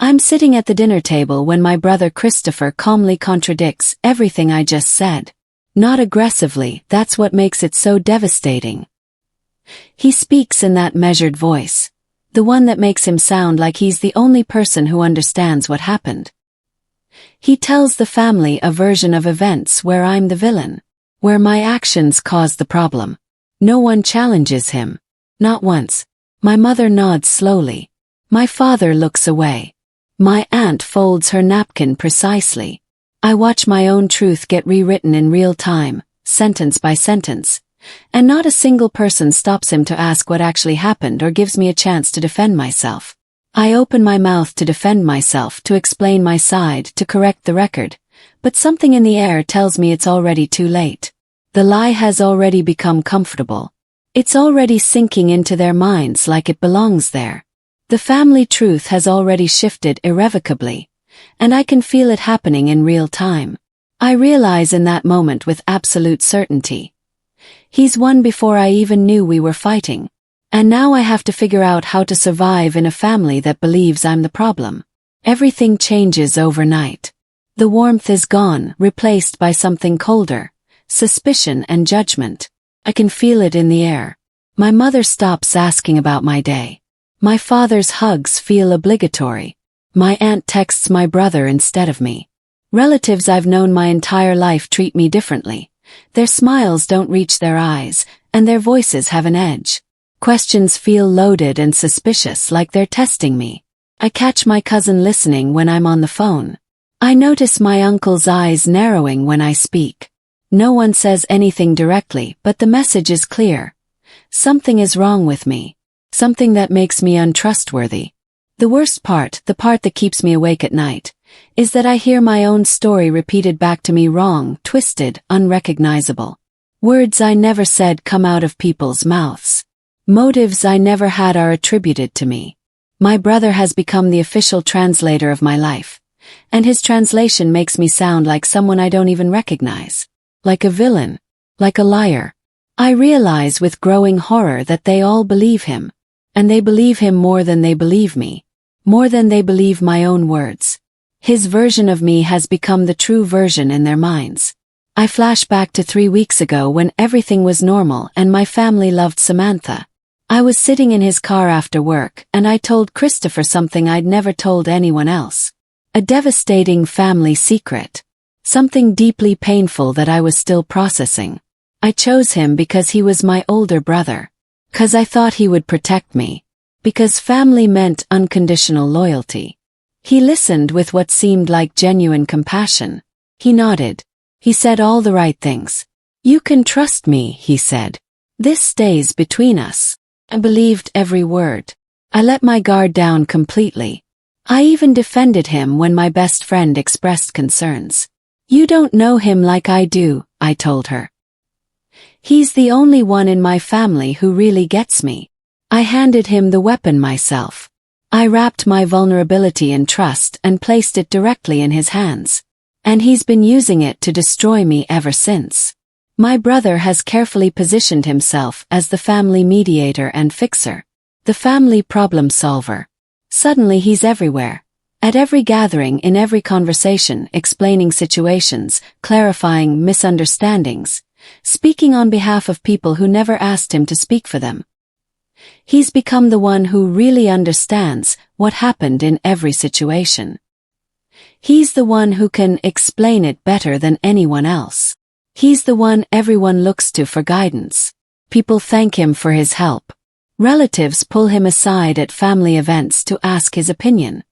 I'm sitting at the dinner table when my brother Christopher calmly contradicts everything I just said. Not aggressively, that's what makes it so devastating. He speaks in that measured voice, the one that makes him sound like he's the only person who understands what happened. He tells the family a version of events where I'm the villain, where my actions caused the problem. No one challenges him. Not once. My mother nods slowly. My father looks away. My aunt folds her napkin precisely. I watch my own truth get rewritten in real time, sentence by sentence, and not a single person stops him to ask what actually happened or gives me a chance to defend myself. I open my mouth to defend myself, to explain my side, to correct the record, but something in the air tells me it's already too late. The lie has already become comfortable. It's already sinking into their minds like it belongs there. The family truth has already shifted irrevocably, and I can feel it happening in real time. I realize in that moment with absolute certainty. He's won before I even knew we were fighting. And now I have to figure out how to survive in a family that believes I'm the problem. Everything changes overnight. The warmth is gone, replaced by something colder, suspicion and judgment. I can feel it in the air. My mother stops asking about my day. My father's hugs feel obligatory. My aunt texts my brother instead of me. Relatives I've known my entire life treat me differently. Their smiles don't reach their eyes, and their voices have an edge. Questions feel loaded and suspicious, like they're testing me. I catch my cousin listening when I'm on the phone. I notice my uncle's eyes narrowing when I speak. No one says anything directly, but the message is clear. Something is wrong with me. Something that makes me untrustworthy. The worst part, the part that keeps me awake at night, is that I hear my own story repeated back to me wrong, twisted, unrecognizable. Words I never said come out of people's mouths. Motives I never had are attributed to me. My brother has become the official translator of my life, and his translation makes me sound like someone I don't even recognize. Like a villain. Like a liar. I realize with growing horror that they all believe him. And they believe him more than they believe me. More than they believe my own words. His version of me has become the true version in their minds. I flash back to 3 weeks ago when everything was normal and my family loved Samantha. I was sitting in his car after work and I told Christopher something I'd never told anyone else. A devastating family secret. Something deeply painful that I was still processing. I chose him because he was my older brother. 'Cause I thought he would protect me. Because family meant unconditional loyalty. He listened with what seemed like genuine compassion. He nodded. He said all the right things. "You can trust me," he said. "This stays between us." I believed every word. I let my guard down completely. I even defended him when my best friend expressed concerns. "You don't know him like I do," I told her. "He's the only one in my family who really gets me." I handed him the weapon myself. I wrapped my vulnerability in trust and placed it directly in his hands. And he's been using it to destroy me ever since. My brother has carefully positioned himself as the family mediator and fixer. The family problem solver. Suddenly he's everywhere. At every gathering, in every conversation, explaining situations, clarifying misunderstandings. Speaking on behalf of people who never asked him to speak for them. He's become the one who really understands what happened in every situation. He's the one who can explain it better than anyone else. He's the one everyone looks to for guidance. People thank him for his help. Relatives pull him aside at family events to ask his opinion.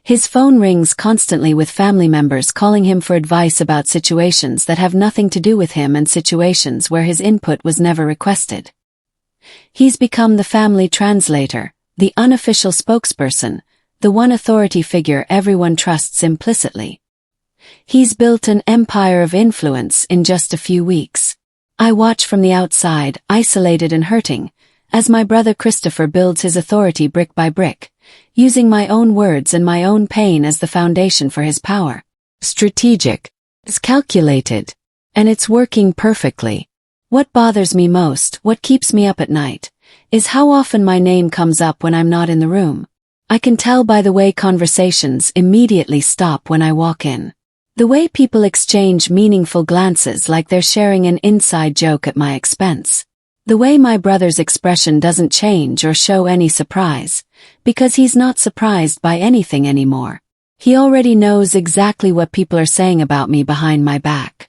His phone rings constantly with family members calling him for advice about situations that have nothing to do with him and situations where his input was never requested. He's become the family translator, the unofficial spokesperson, the one authority figure everyone trusts implicitly. He's built an empire of influence in just a few weeks. I watch from the outside, isolated and hurting, as my brother Christopher builds his authority brick by brick. Using my own words and my own pain as the foundation for his power. Strategic. It's calculated. And it's working perfectly. What bothers me most, what keeps me up at night, is how often my name comes up when I'm not in the room. I can tell by the way conversations immediately stop when I walk in. The way people exchange meaningful glances like they're sharing an inside joke at my expense. The way my brother's expression doesn't change or show any surprise, because he's not surprised by anything anymore. He already knows exactly what people are saying about me behind my back.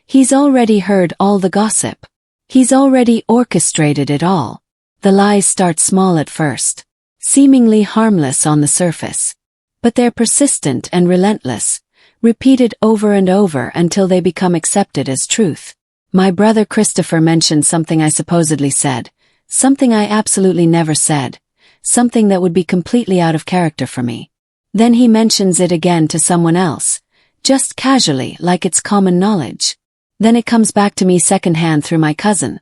He's already heard all the gossip. He's already orchestrated it all. The lies start small at first, seemingly harmless on the surface. But they're persistent and relentless, repeated over and over until they become accepted as truth. My brother Christopher mentioned something I supposedly said, something I absolutely never said, something that would be completely out of character for me. Then he mentions it again to someone else, just casually, like it's common knowledge. Then it comes back to me secondhand through my cousin,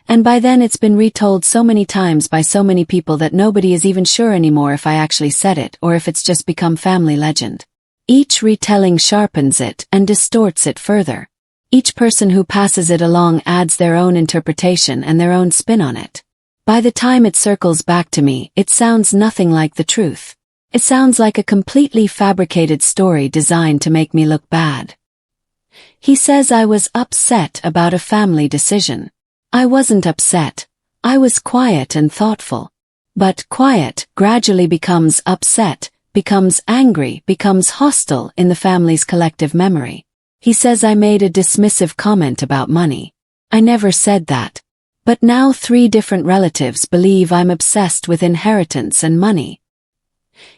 and by then it's been retold so many times by so many people that nobody is even sure anymore if I actually said it or if it's just become family legend. Each retelling sharpens it and distorts it further. Each person who passes it along adds their own interpretation and their own spin on it. By the time it circles back to me, it sounds nothing like the truth. It sounds like a completely fabricated story designed to make me look bad. He says I was upset about a family decision. I wasn't upset. I was quiet and thoughtful. But quiet gradually becomes upset, becomes angry, becomes hostile in the family's collective memory. He says I made a dismissive comment about money. I never said that. But now 3 different relatives believe I'm obsessed with inheritance and money.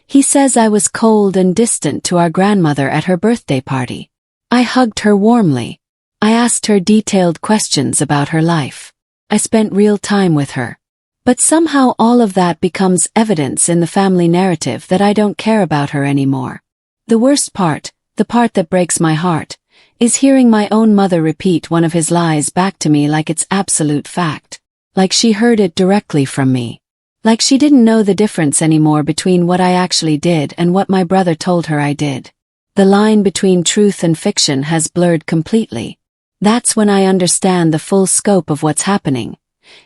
He says I was cold and distant to our grandmother at her birthday party. I hugged her warmly. I asked her detailed questions about her life. I spent real time with her. But somehow all of that becomes evidence in the family narrative that I don't care about her anymore. The worst part, the part that breaks my heart, is hearing my own mother repeat one of his lies back to me like it's absolute fact. Like she heard it directly from me. Like she didn't know the difference anymore between what I actually did and what my brother told her I did. The line between truth and fiction has blurred completely. That's when I understand the full scope of what's happening.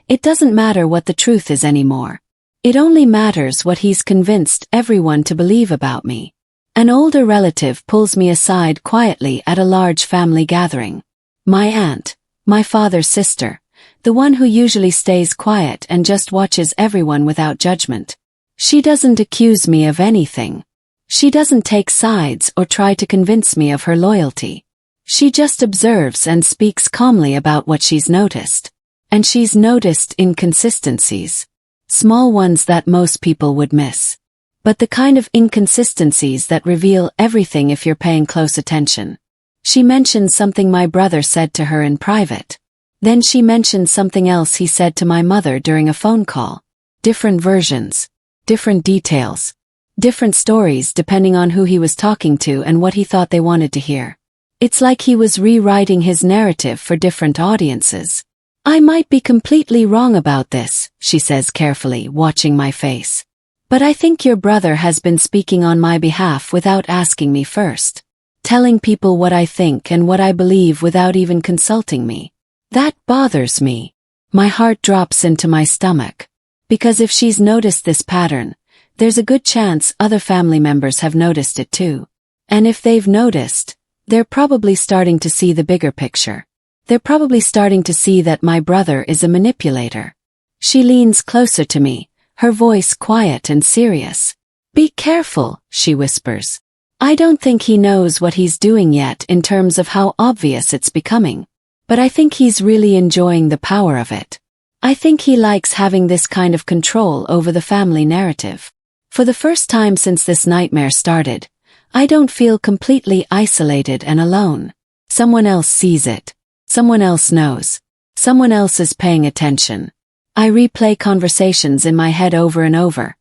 It doesn't matter what the truth is anymore. It only matters what he's convinced everyone to believe about me. An older relative pulls me aside quietly at a large family gathering. My aunt, my father's sister, the one who usually stays quiet and just watches everyone without judgment. She doesn't accuse me of anything. She doesn't take sides or try to convince me of her loyalty. She just observes and speaks calmly about what she's noticed. And she's noticed inconsistencies. Small ones that most people would miss. But the kind of inconsistencies that reveal everything if you're paying close attention. She mentioned something my brother said to her in private. Then she mentioned something else he said to my mother during a phone call. Different versions. Different details. Different stories depending on who he was talking to and what he thought they wanted to hear. It's like he was rewriting his narrative for different audiences. I might be completely wrong about this, she says carefully, watching my face. But I think your brother has been speaking on my behalf without asking me first. Telling people what I think and what I believe without even consulting me. That bothers me. My heart drops into my stomach. Because if she's noticed this pattern, there's a good chance other family members have noticed it too. And if they've noticed, they're probably starting to see the bigger picture. They're probably starting to see that my brother is a manipulator. She leans closer to me, her voice quiet and serious. Be careful, she whispers. I don't think he knows what he's doing yet in terms of how obvious it's becoming. But I think he's really enjoying the power of it. I think he likes having this kind of control over the family narrative. For the first time since this nightmare started, I don't feel completely isolated and alone. Someone else sees it. Someone else knows. Someone else is paying attention. I replay conversations in my head over and over,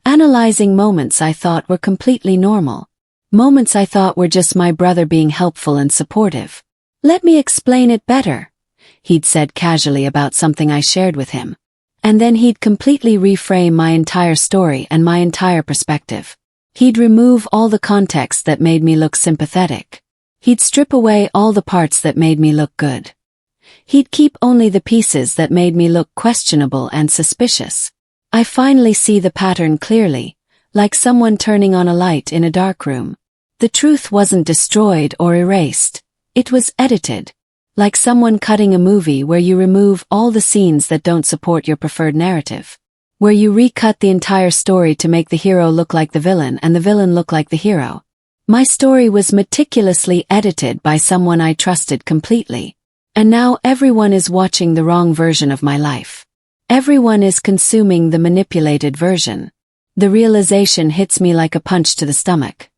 analyzing moments I thought were completely normal. Moments I thought were just my brother being helpful and supportive. Let me explain it better, he'd said casually about something I shared with him. And then he'd completely reframe my entire story and my entire perspective. He'd remove all the context that made me look sympathetic. He'd strip away all the parts that made me look good. He'd keep only the pieces that made me look questionable and suspicious. I finally see the pattern clearly, like someone turning on a light in a dark room. The truth wasn't destroyed or erased. It was edited. Like someone cutting a movie where you remove all the scenes that don't support your preferred narrative. Where you recut the entire story to make the hero look like the villain and the villain look like the hero. My story was meticulously edited by someone I trusted completely. And now everyone is watching the wrong version of my life. Everyone is consuming the manipulated version. The realization hits me like a punch to the stomach.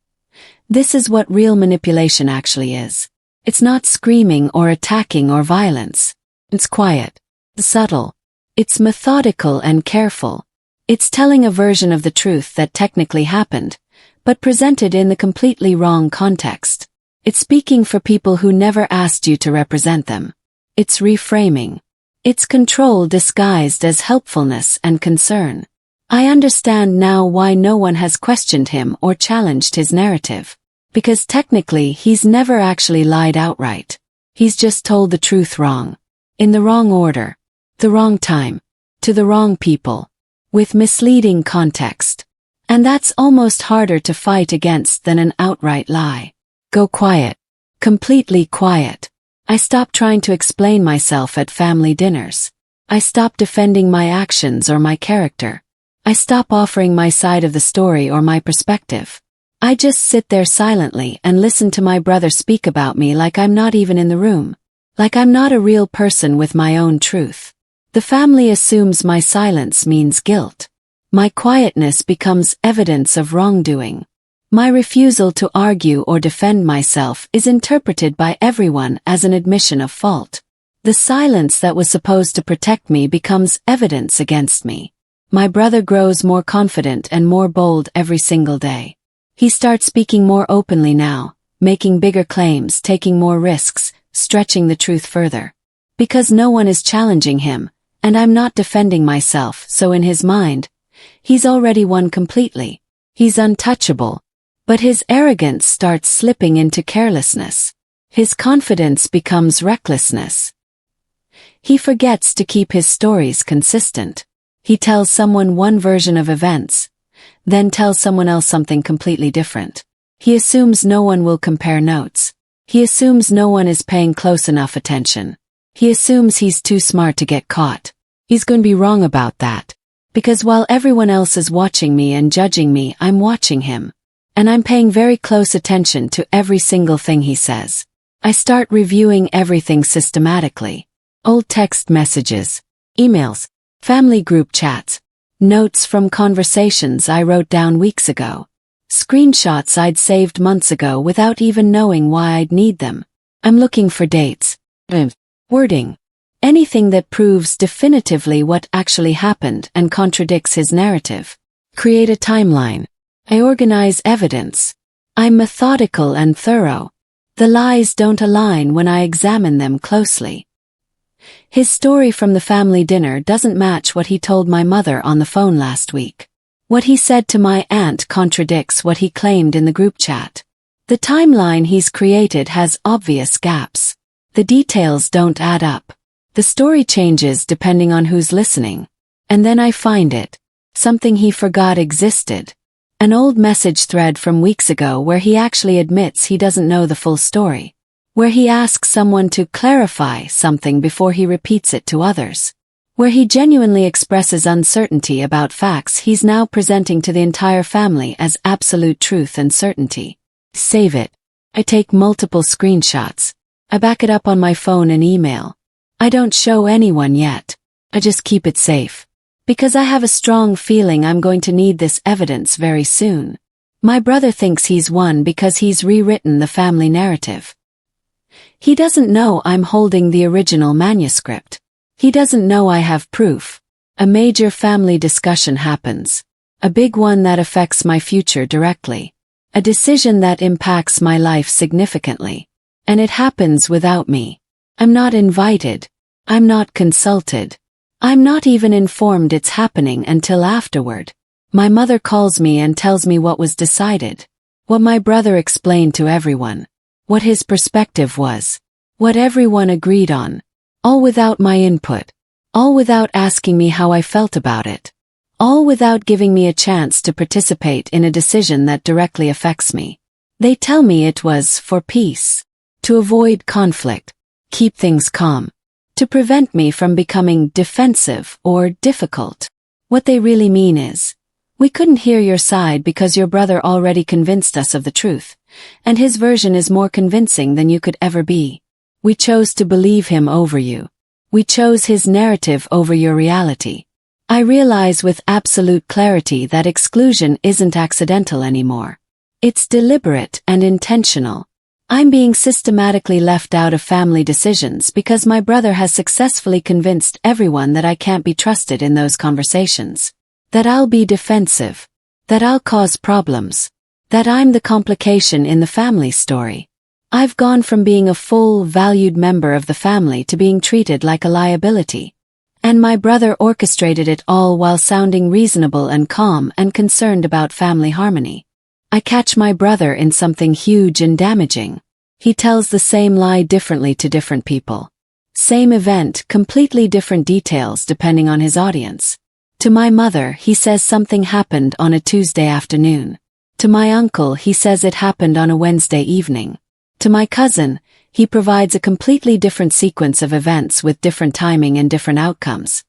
This is what real manipulation actually is. It's not screaming or attacking or violence. It's quiet. Subtle. It's methodical and careful. It's telling a version of the truth that technically happened, but presented in the completely wrong context. It's speaking for people who never asked you to represent them. It's reframing. It's control disguised as helpfulness and concern. I understand now why no one has questioned him or challenged his narrative. Because technically he's never actually lied outright. He's just told the truth wrong. In the wrong order. The wrong time. To the wrong people. With misleading context. And that's almost harder to fight against than an outright lie. Go quiet. Completely quiet. I stopped trying to explain myself at family dinners. I stopped defending my actions or my character. I stopped offering my side of the story or my perspective. I just sit there silently and listen to my brother speak about me like I'm not even in the room. Like I'm not a real person with my own truth. The family assumes my silence means guilt. My quietness becomes evidence of wrongdoing. My refusal to argue or defend myself is interpreted by everyone as an admission of fault. The silence that was supposed to protect me becomes evidence against me. My brother grows more confident and more bold every single day. He starts speaking more openly now, making bigger claims, taking more risks, stretching the truth further. Because no one is challenging him, and I'm not defending myself, so in his mind, he's already won completely. He's untouchable. But his arrogance starts slipping into carelessness. His confidence becomes recklessness. He forgets to keep his stories consistent. He tells someone one version of events, then tells someone else something completely different. He assumes no one will compare notes. He assumes no one is paying close enough attention. He assumes he's too smart to get caught. He's going to be wrong about that. Because while everyone else is watching me and judging me, I'm watching him. And I'm paying very close attention to every single thing he says. I start reviewing everything systematically. Old text messages, emails, family group chats, notes from conversations I wrote down weeks ago, screenshots I'd saved months ago without even knowing why I'd need them. I'm looking for dates, wording, anything that proves definitively what actually happened and contradicts his narrative. Create a timeline. I organize evidence. I'm methodical and thorough. The lies don't align when I examine them closely. His story from the family dinner doesn't match what he told my mother on the phone last week. What he said to my aunt contradicts what he claimed in the group chat. The timeline he's created has obvious gaps. The details don't add up. The story changes depending on who's listening. And then I find it. Something he forgot existed. An old message thread from weeks ago where he actually admits he doesn't know the full story. Where he asks someone to clarify something before he repeats it to others. Where he genuinely expresses uncertainty about facts he's now presenting to the entire family as absolute truth and certainty. Save it. I take multiple screenshots. I back it up on my phone and email. I don't show anyone yet. I just keep it safe. Because I have a strong feeling I'm going to need this evidence very soon. My brother thinks he's won because he's rewritten the family narrative. He doesn't know I'm holding the original manuscript. He doesn't know I have proof. A major family discussion happens. A big one that affects my future directly. A decision that impacts my life significantly. And it happens without me. I'm not invited. I'm not consulted. I'm not even informed it's happening until afterward. My mother calls me and tells me what was decided. What my brother explained to everyone. What his perspective was. What everyone agreed on. All without my input. All without asking me how I felt about it. all without giving me a chance to participate in a decision that directly affects me. They tell me it was for peace, to avoid conflict, keep things calm, to prevent me from becoming defensive or difficult. What they really mean is, we couldn't hear your side because your brother already convinced us of the truth, and his version is more convincing than you could ever be. We chose to believe him over you. We chose his narrative over your reality. I realize with absolute clarity that exclusion isn't accidental anymore. It's deliberate and intentional. I'm being systematically left out of family decisions because my brother has successfully convinced everyone that I can't be trusted in those conversations. That I'll be defensive. That I'll cause problems. That I'm the complication in the family story. I've gone from being a full, valued member of the family to being treated like a liability. And my brother orchestrated it all while sounding reasonable and calm and concerned about family harmony. I catch my brother in something huge and damaging. He tells the same lie differently to different people. Same event, completely different details depending on his audience. To my mother, he says something happened on a Tuesday afternoon. To my uncle, he says it happened on a Wednesday evening. To my cousin, he provides a completely different sequence of events with different timing and different outcomes.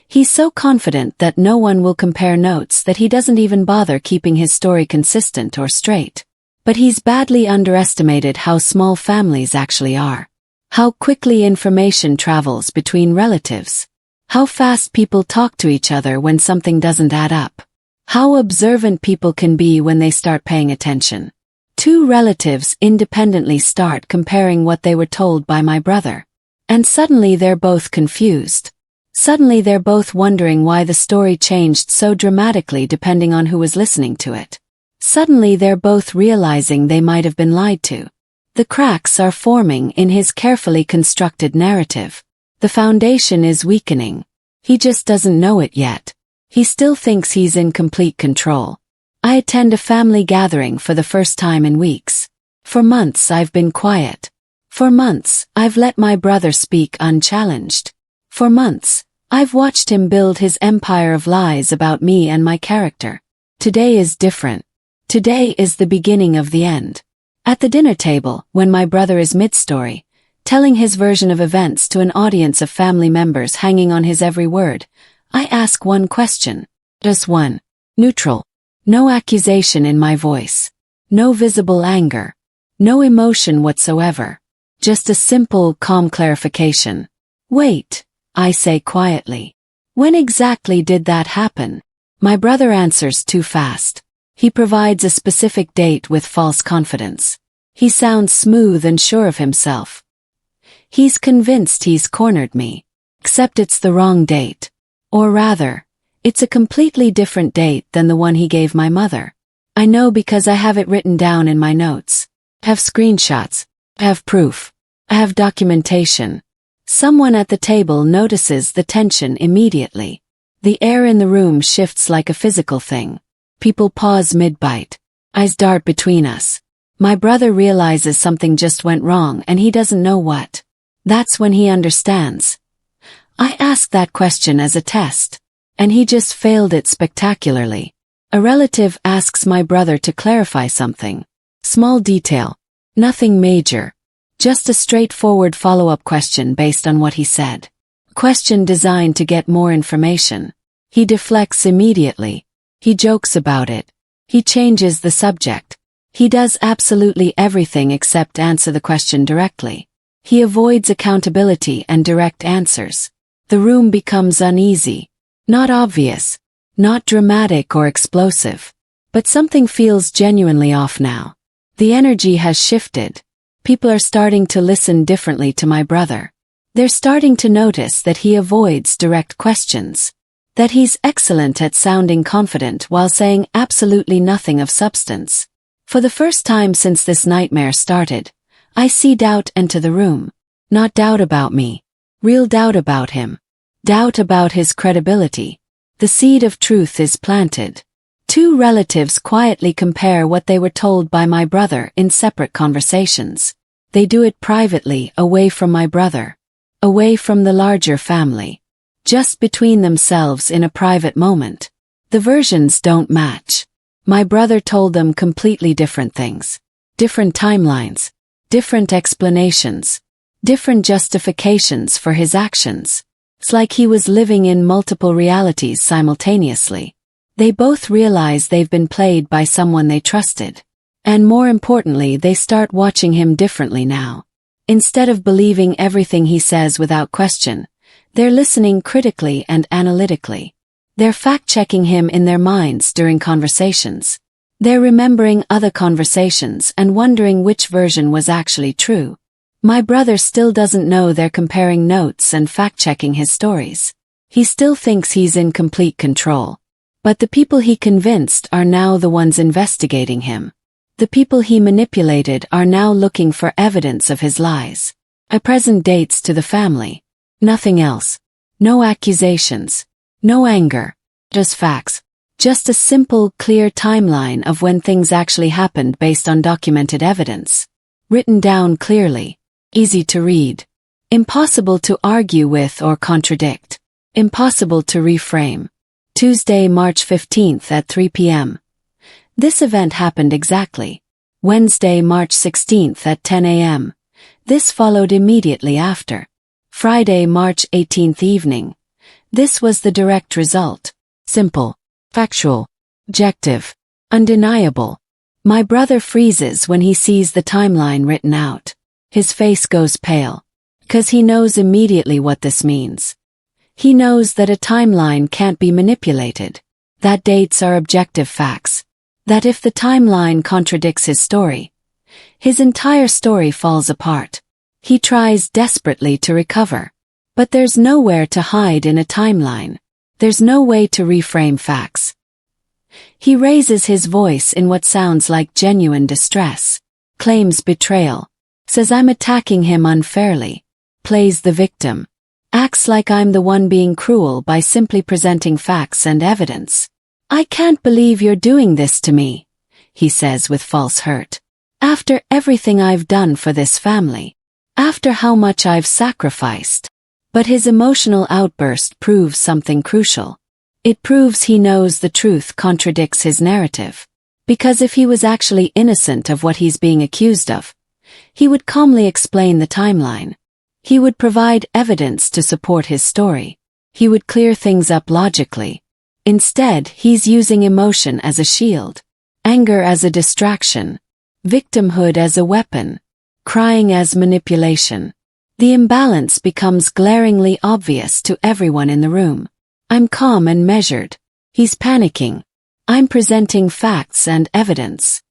He's so confident that no one will compare notes that he doesn't even bother keeping his story consistent or straight. But he's badly underestimated how small families actually are. How quickly information travels between relatives. How fast people talk to each other when something doesn't add up. How observant people can be when they start paying attention. Two relatives independently start comparing what they were told by my brother. And suddenly they're both confused. Suddenly they're both wondering why the story changed so dramatically depending on who was listening to it. Suddenly they're both realizing they might have been lied to. The cracks are forming in his carefully constructed narrative. The foundation is weakening. He just doesn't know it yet. He still thinks he's in complete control. I attend a family gathering for the first time in weeks. For months I've been quiet. For months I've let my brother speak unchallenged. For months, I've watched him build his empire of lies about me and my character. Today is different. Today is the beginning of the end. At the dinner table, when my brother is mid-story, telling his version of events to an audience of family members hanging on his every word, I ask one question. Just one. Neutral. No accusation in my voice. No visible anger. No emotion whatsoever. Just a simple, calm clarification. Wait. I say quietly. When exactly did that happen? My brother answers too fast. He provides a specific date with false confidence. He sounds smooth and sure of himself. He's convinced he's cornered me. Except it's the wrong date. Or rather, it's a completely different date than the one he gave my mother. I know because I have it written down in my notes. I have screenshots. I have proof. I have documentation. Someone at the table notices the tension immediately. The air in the room shifts like a physical thing. People pause mid-bite. Eyes dart between us. My brother realizes something just went wrong and he doesn't know what. That's when he understands. I asked that question as a test. And he just failed it spectacularly. A relative asks my brother to clarify something. Small detail. Nothing major. Just a straightforward follow-up question based on what he said. Question designed to get more information. He deflects immediately. He jokes about it. He changes the subject. He does absolutely everything except answer the question directly. He avoids accountability and direct answers. The room becomes uneasy. Not obvious. Not dramatic or explosive. But something feels genuinely off now. The energy has shifted. People are starting to listen differently to my brother. They're starting to notice that he avoids direct questions. That he's excellent at sounding confident while saying absolutely nothing of substance. For the first time since this nightmare started, I see doubt enter the room. Not doubt about me. Real doubt about him. Doubt about his credibility. The seed of truth is planted. Two relatives quietly compare what they were told by my brother in separate conversations. They do it privately, away from my brother. Away from the larger family. just between themselves in a private moment. The versions don't match. My brother told them completely different things. Different timelines. Different explanations. Different justifications for his actions. It's like he was living in multiple realities simultaneously. They both realize they've been played by someone they trusted. And more importantly, they start watching him differently now. Instead of believing everything he says without question, they're listening critically and analytically. They're fact-checking him in their minds during conversations. They're remembering other conversations and wondering which version was actually true. My brother still doesn't know they're comparing notes and fact-checking his stories. He still thinks he's in complete control. But the people he convinced are now the ones investigating him. The people he manipulated are now looking for evidence of his lies. I present dates to the family. Nothing else. No accusations. No anger. Just facts. Just a simple, clear timeline of when things actually happened based on documented evidence. Written down clearly. Easy to read. Impossible to argue with or contradict. Impossible to reframe. Tuesday, March 15th at 3 p.m. This event happened exactly. Wednesday, March 16th at 10 a.m. This followed immediately after. Friday, March 18th evening. This was the direct result. Simple. Factual. Objective. Undeniable. My brother freezes when he sees the timeline written out. His face goes pale. 'Cause he knows immediately what this means. He knows that a timeline can't be manipulated. That dates are objective facts. That if the timeline contradicts his story, his entire story falls apart. He tries desperately to recover. But there's nowhere to hide in a timeline. There's no way to reframe facts. He raises his voice in what sounds like genuine distress. Claims betrayal. Says I'm attacking him unfairly. Plays the victim. Acts like I'm the one being cruel by simply presenting facts and evidence. I can't believe you're doing this to me, he says with false hurt. After everything I've done for this family. After how much I've sacrificed. But his emotional outburst proves something crucial. It proves he knows the truth contradicts his narrative. Because if he was actually innocent of what he's being accused of, he would calmly explain the timeline. He would provide evidence to support his story. He would clear things up logically. Instead, he's using emotion as a shield, anger as a distraction, victimhood as a weapon, crying as manipulation. The imbalance becomes glaringly obvious to everyone in the room. I'm calm and measured. He's panicking. I'm presenting facts and evidence.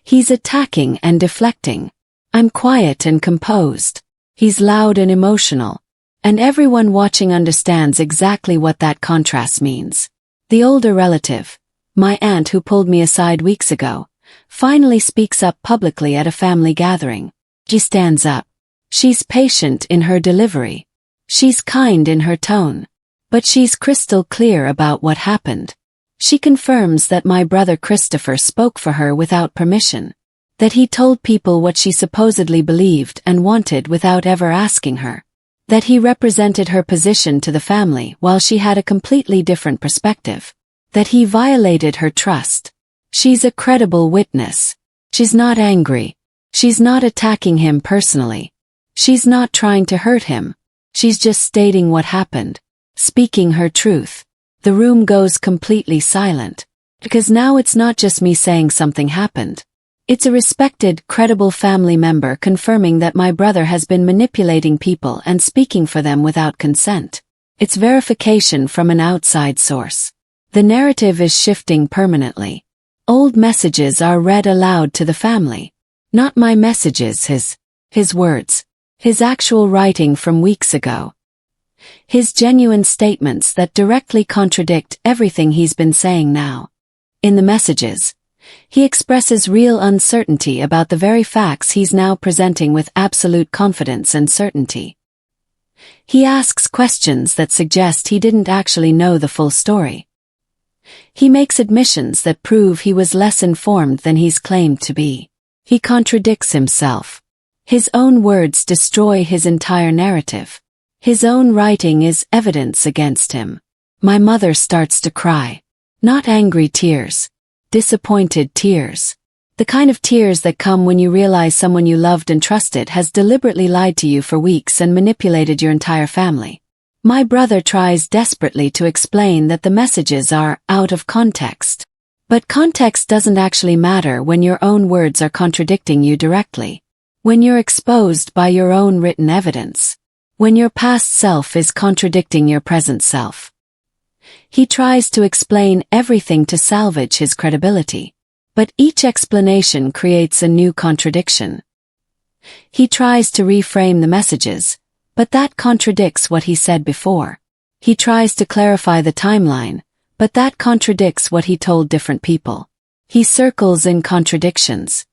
He's attacking and deflecting. I'm quiet and composed. He's loud and emotional. And everyone watching understands exactly what that contrast means. The older relative, my aunt who pulled me aside weeks ago, finally speaks up publicly at a family gathering. She stands up. She's patient in her delivery. She's kind in her tone. But she's crystal clear about what happened. She confirms that my brother Christopher spoke for her without permission. That he told people what she supposedly believed and wanted without ever asking her. That he represented her position to the family while she had a completely different perspective. That he violated her trust. She's a credible witness. She's not angry. She's not attacking him personally. She's not trying to hurt him. She's just stating what happened. Speaking her truth. The room goes completely silent. Because now it's not just me saying something happened. It's a respected, credible family member confirming that my brother has been manipulating people and speaking for them without consent. It's verification from an outside source. The narrative is shifting permanently. Old messages are read aloud to the family. Not my messages, his words. His actual writing from weeks ago. His genuine statements that directly contradict everything he's been saying now. In the messages, he expresses real uncertainty about the very facts he's now presenting with absolute confidence and certainty. He asks questions that suggest he didn't actually know the full story. He makes admissions that prove he was less informed than he's claimed to be. He contradicts himself. His own words destroy his entire narrative. His own writing is evidence against him. My mother starts to cry. Not angry tears. Disappointed tears. The kind of tears that come when you realize someone you loved and trusted has deliberately lied to you for weeks and manipulated your entire family. My brother tries desperately to explain that the messages are out of context. But context doesn't actually matter when your own words are contradicting you directly. When you're exposed by your own written evidence. When your past self is contradicting your present self. He tries to explain everything to salvage his credibility. But each explanation creates a new contradiction. He tries to reframe the messages, but that contradicts what he said before. He tries to clarify the timeline, but that contradicts what he told different people. He circles in contradictions.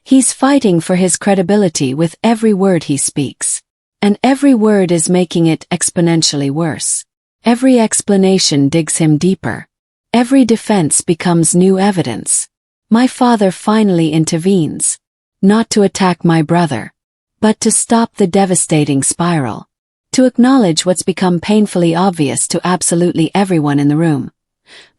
He's fighting for his credibility with every word he speaks. And every word is making it exponentially worse. Every explanation digs him deeper. Every defense becomes new evidence. My father finally intervenes. Not to attack my brother, but to stop the devastating spiral. To acknowledge what's become painfully obvious to absolutely everyone in the room.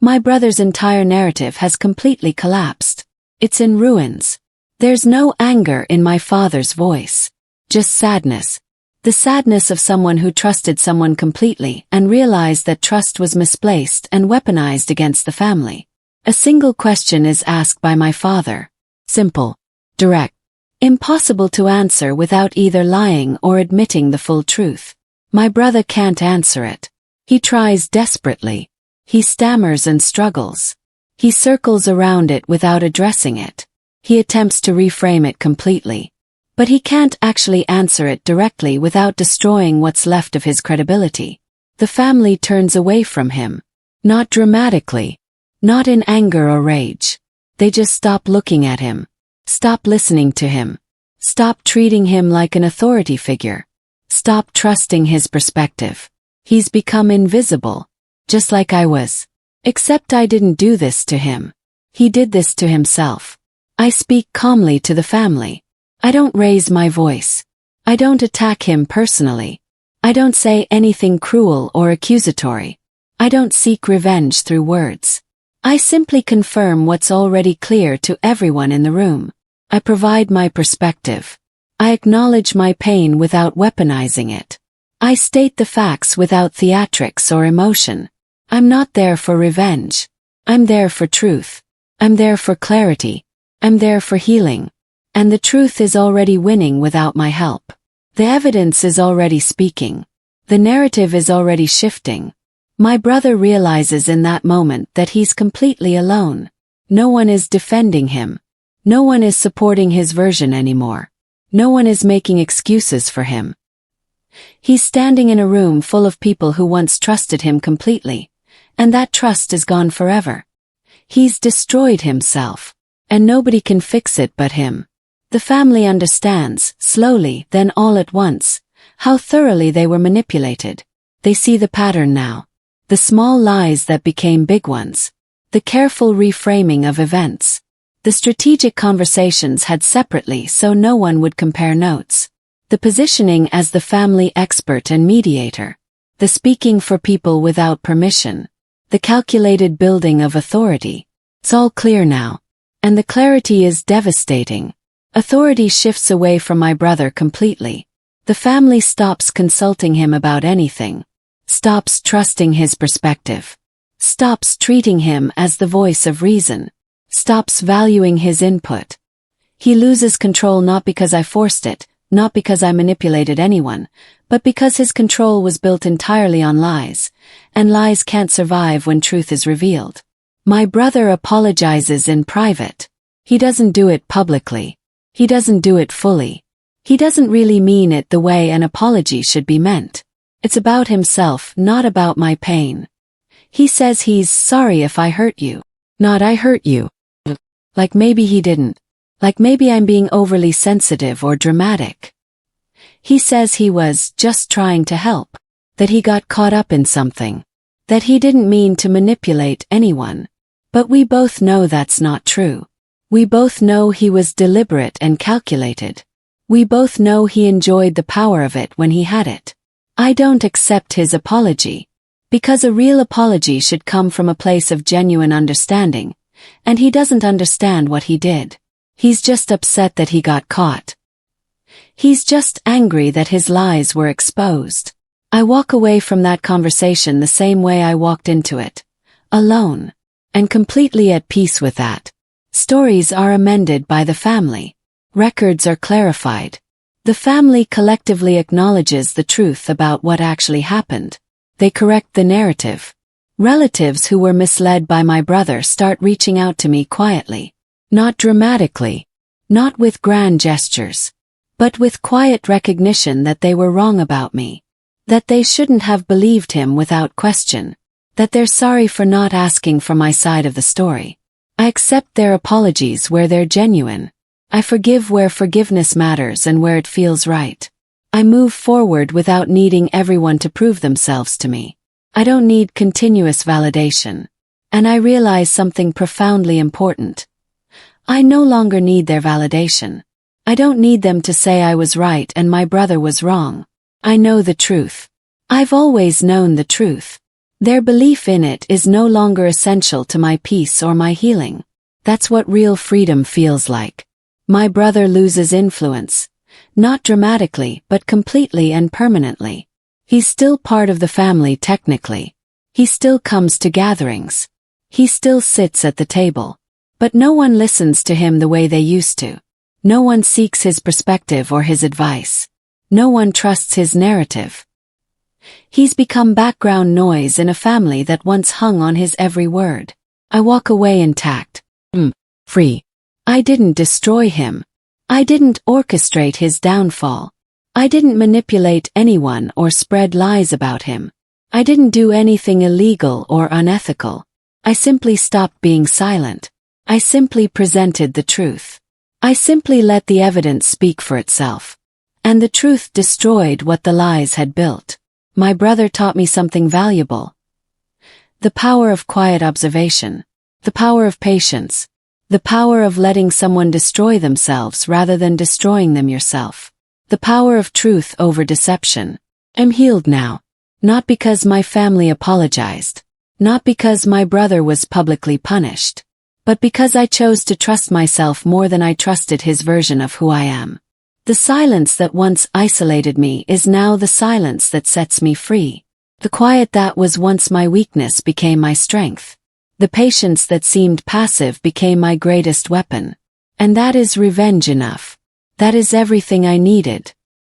My brother's entire narrative has completely collapsed. It's in ruins. There's no anger in my father's voice. Just sadness. The sadness of someone who trusted someone completely and realized that trust was misplaced and weaponized against the family. A single question is asked by my father. Simple. Direct. Impossible to answer without either lying or admitting the full truth. My brother can't answer it. He tries desperately. He stammers and struggles. He circles around it without addressing it. He attempts to reframe it completely. But he can't actually answer it directly without destroying what's left of his credibility. The family turns away from him. Not dramatically. Not in anger or rage. They just stop looking at him. Stop listening to him. Stop treating him like an authority figure. Stop trusting his perspective. He's become invisible. Just like I was. Except I didn't do this to him. He did this to himself. I speak calmly to the family. I don't raise my voice. I don't attack him personally. I don't say anything cruel or accusatory. I don't seek revenge through words. I simply confirm what's already clear to everyone in the room. I provide my perspective. I acknowledge my pain without weaponizing it. I state the facts without theatrics or emotion. I'm not there for revenge. I'm there for truth. I'm there for clarity. I'm there for healing. And the truth is already winning without my help. The evidence is already speaking. The narrative is already shifting. My brother realizes in that moment that he's completely alone. No one is defending him. No one is supporting his version anymore. No one is making excuses for him. He's standing in a room full of people who once trusted him completely, and that trust is gone forever. He's destroyed himself, and nobody can fix it but him. The family understands, slowly, then all at once, how thoroughly they were manipulated. They see the pattern now. The small lies that became big ones. The careful reframing of events. The strategic conversations had separately so no one would compare notes. The positioning as the family expert and mediator. The speaking for people without permission. The calculated building of authority. It's all clear now. And the clarity is devastating. Authority shifts away from my brother completely. The family stops consulting him about anything. Stops trusting his perspective. Stops treating him as the voice of reason. Stops valuing his input. He loses control not because I forced it, not because I manipulated anyone, but because his control was built entirely on lies, and lies can't survive when truth is revealed. My brother apologizes in private. He doesn't do it publicly. He doesn't do it fully. He doesn't really mean it the way an apology should be meant. It's about himself, not about my pain. He says he's sorry if I hurt you. Not I hurt you. Like maybe he didn't. Like maybe I'm being overly sensitive or dramatic. He says he was just trying to help. That he got caught up in something. That he didn't mean to manipulate anyone. But we both know that's not true. We both know he was deliberate and calculated. We both know he enjoyed the power of it when he had it. I don't accept his apology. Because a real apology should come from a place of genuine understanding, and he doesn't understand what he did. He's just upset that he got caught. He's just angry that his lies were exposed. I walk away from that conversation the same way I walked into it, alone, and completely at peace with that. Stories are amended by the family. Records are clarified. The family collectively acknowledges the truth about what actually happened. They correct the narrative. Relatives who were misled by my brother start reaching out to me quietly. Not dramatically. Not with grand gestures. But with quiet recognition that they were wrong about me. That they shouldn't have believed him without question. That they're sorry for not asking for my side of the story. I accept their apologies where they're genuine. I forgive where forgiveness matters and where it feels right. I move forward without needing everyone to prove themselves to me. I don't need continuous validation. And I realize something profoundly important. I no longer need their validation. I don't need them to say I was right and my brother was wrong. I know the truth. I've always known the truth. Their belief in it is no longer essential to my peace or my healing. That's what real freedom feels like. My brother loses influence. Not dramatically, but completely and permanently. He's still part of the family technically. He still comes to gatherings. He still sits at the table. But no one listens to him the way they used to. No one seeks his perspective or his advice. No one trusts his narrative. He's become background noise in a family that once hung on his every word. I walk away intact. Free. I didn't destroy him. I didn't orchestrate his downfall. I didn't manipulate anyone or spread lies about him. I didn't do anything illegal or unethical. I simply stopped being silent. I simply presented the truth. I simply let the evidence speak for itself. And the truth destroyed what the lies had built. My brother taught me something valuable. The power of quiet observation. The power of patience. The power of letting someone destroy themselves rather than destroying them yourself. The power of truth over deception. I'm healed now. Not because my family apologized. Not because my brother was publicly punished. But because I chose to trust myself more than I trusted his version of who I am. The silence that once isolated me is now the silence that sets me free. The quiet that was once my weakness became my strength. The patience that seemed passive became my greatest weapon. And that is revenge enough. That is everything I needed.